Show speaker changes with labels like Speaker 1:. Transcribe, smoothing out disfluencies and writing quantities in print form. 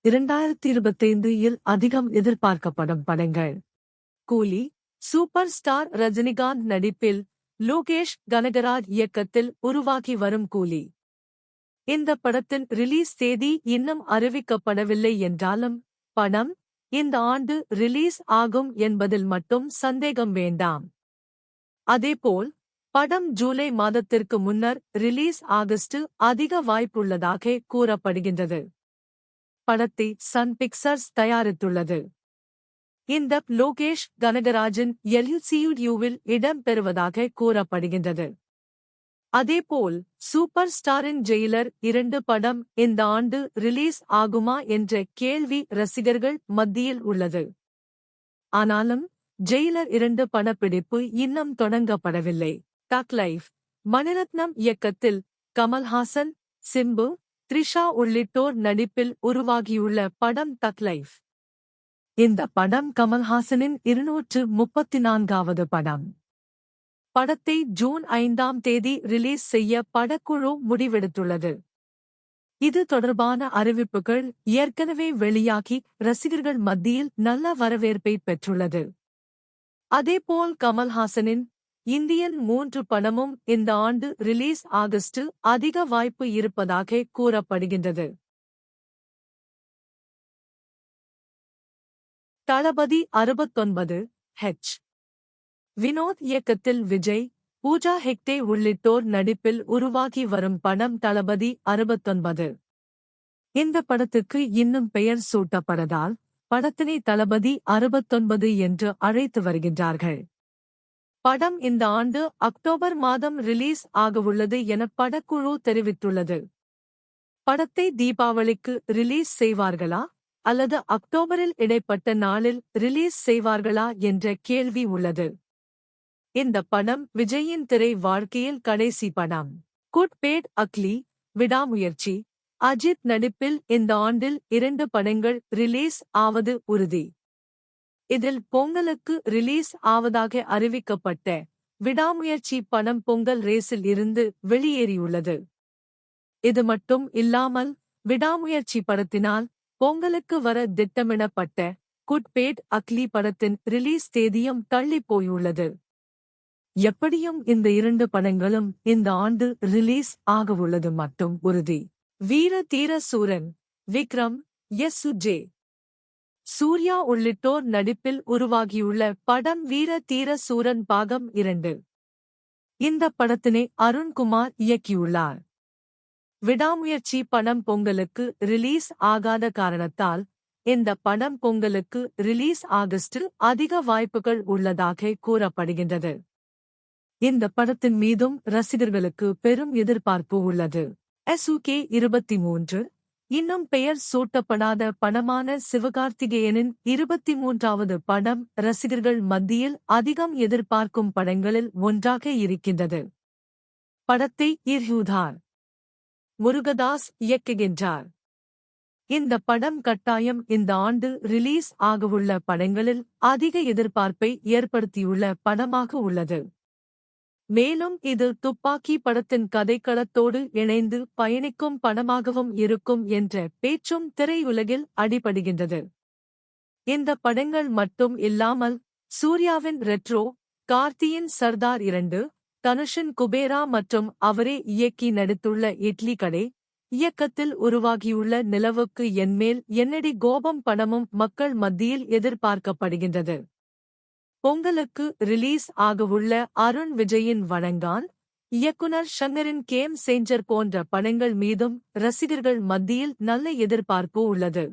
Speaker 1: 2025 இல் அதிகம் எதிர்பார்க்கப்படும் படங்கள். கூலி. சூப்பர் ஸ்டார் ரஜினிகாந்த் நடிப்பில் லோகேஷ் கனகராஜ் இயக்கத்தில் உருவாகி வரும் கூலி. இந்த படத்தின் ரிலீஸ் தேதி இன்னும் அறிவிக்கப்படவில்லை என்றாலும் படம் இந்த ஆண்டு ரிலீஸ் ஆகும் என்பதில் மட்டும் சந்தேகம் வேண்டாம். அதேபோல் படம் ஜூலை மாதத்திற்கு முன்னர் ரிலீஸ் ஆகஸ்ட் அதிக வாய்ப்புள்ளதாக கூறப்படுகின்றது. படத்தை சன் பிக்சர்ஸ் தயாரித்துள்ளது. இந்த லோகேஷ் கனகராஜின் எல்யூசியுவில் இடம் பெறுவதாக கூறப்படுகின்றது. அதேபோல் சூப்பர் ஸ்டாரின் ஜெயிலர் 2 படம் இந்த ஆண்டு ரிலீஸ் ஆகுமா என்ற கேள்வி ரசிகர்கள் மத்தியில் உள்ளது. ஆனாலும் ஜெயிலர் 2 படப்பிடிப்பு இன்னும் தொடங்கப்படவில்லை. தக் லைஃப். மணிரத்னம் இயக்கத்தில் கமல்ஹாசன், சிம்பு, த்ரிஷா உள்ளிட்டோர் நடிப்பில் உருவாகியுள்ள படம் தக் லைஃப். இந்த படம் கமல்ஹாசனின் 234வது படம். படத்தை ஜூன் 5ஆம் தேதி ரிலீஸ் செய்ய படக்குழு முடிவெடுத்துள்ளது. இது தொடர்பான அறிவிப்புகள் ஏற்கனவே வெளியாகி ரசிகர்கள் மத்தியில் நல்ல வரவேற்பை பெற்றுள்ளது. அதேபோல் கமல்ஹாசனின் இந்தியன் 3 படமும் இந்த ஆண்டு ரிலீஸ் ஆகஸ்ட் அதிக வாய்ப்பு இருப்பதாக கூறப்படுகின்றது. தளபதி 69 ஹெச். வினோத் இயக்கத்தில் விஜய், பூஜா ஹெக்டே உள்ளிட்டோர் நடிப்பில் உருவாகி வரும் படம் தளபதி 69. இந்த படத்துக்கு இன்னும் பெயர் சூட்டப்படதால் படத்தினை தளபதி 69 என்று அழைத்து வருகின்றார்கள். படம் இந்த ஆண்டு அக்டோபர் மாதம் ரிலீஸ் ஆகவுள்ளது என படக்குழு தெரிவித்துள்ளது. படத்தை தீபாவளிக்கு ரிலீஸ் செய்வார்களா அல்லது அக்டோபரில் இடைப்பட்ட நாளில் ரிலீஸ் செய்வார்களா என்ற கேள்வி உள்ளது. இந்த படம் விஜயின் திரை வாழ்க்கையில் கடைசி படம். Good Bad Ugly. Vidaamuyarchi. Ajith நடிப்பில் இந்த ஆண்டில் 2 படங்கள் ரிலீஸ் ஆவது உறுதி. இதில் பொங்கலுக்கு ரிலீஸ் ஆவதாக அறிவிக்கப்பட்ட விடாமுயற்சி படம் பொங்கல் ரேஸில் இருந்து வெளியேறியுள்ளது. இது மட்டும் இல்லாமல் விடாமுயற்சி படத்தினால் பொங்கலுக்கு வர திட்டமிடப்பட்ட குட் பேட் அக்லி படத்தின் ரிலீஸ் தேதியும் தள்ளிப் போயுள்ளது. எப்படியும் இந்த 2 படங்களும் இந்த ஆண்டு ரிலீஸ் ஆகவுள்ளது மட்டும் உறுதி. வீர தீர சூரன். விக்ரம், எஸ்.ஜே. சூர்யா உள்ளிட்டோர் நடிப்பில் உருவாகியுள்ள படம் வீர தீர சூரன் பாகம் 2. இந்த படத்தினை அருண்குமார் இயக்கியுள்ளார். விடாமுயற்சி படம் பொங்கலுக்கு ரிலீஸ் ஆகாத காரணத்தால் இந்த படம் பொங்கலுக்கு ரிலீஸ் ஆகஸ்ட் அதிக வாய்ப்புகள் உள்ளதாக கூறப்படுகின்றது. இந்த படத்தின் மீதும் ரசிகர்களுக்கு பெரும் எதிர்பார்ப்பு உள்ளது. SUK 23. இன்னும் பெயர் சூட்டப்படாத படமான சிவகார்த்திகேயனின் 23வது படம் ரசிகர்கள் மத்தியில் அதிகம் எதிர்பார்க்கும் படங்களில் ஒன்றாக இருக்கின்றது. படத்தை இர்ஹூதார் முருகதாஸ் இயக்குகின்றார். இந்த படம் கட்டாயம் இந்த ஆண்டு ரிலீஸ் ஆகவுள்ள படங்களில் அதிக எதிர்பார்ப்பை ஏற்படுத்தியுள்ள படமாக உள்ளது. மேலும் இது துப்பாக்கி படத்தின் கதைக்களத்தோடு இணைந்து பயணிக்கும் படமாகவும் இருக்கும் என்ற பேச்சும் திரையுலகில் அடிபடுகின்றது. இந்த படங்கள் மட்டும் இல்லாமல் சூர்யாவின் ரெட்ரோ, கார்த்தியின் சர்தார் 2, தனுஷின் குபேரா மற்றும் அவரே இயக்கி நடித்துள்ள இட்லி கடை இயக்கத்தில் உருவாகியுள்ள நிலவுக்கு என்மேல் என்னடி கோபம் படமும் மக்கள் மத்தியில் எதிர்பார்க்கப்படுகின்றது. பொங்கலுக்கு ரிலீஸ் ஆகவுள்ள அருண் விஜயின் வணங்கான், இயக்குனர் ஷங்கரின் கேம் சேஞ்சர் போன்ற படங்கள் மீதும் ரசிகர்கள் மத்தியில் நல்ல எதிர்பார்ப்பு உள்ளது.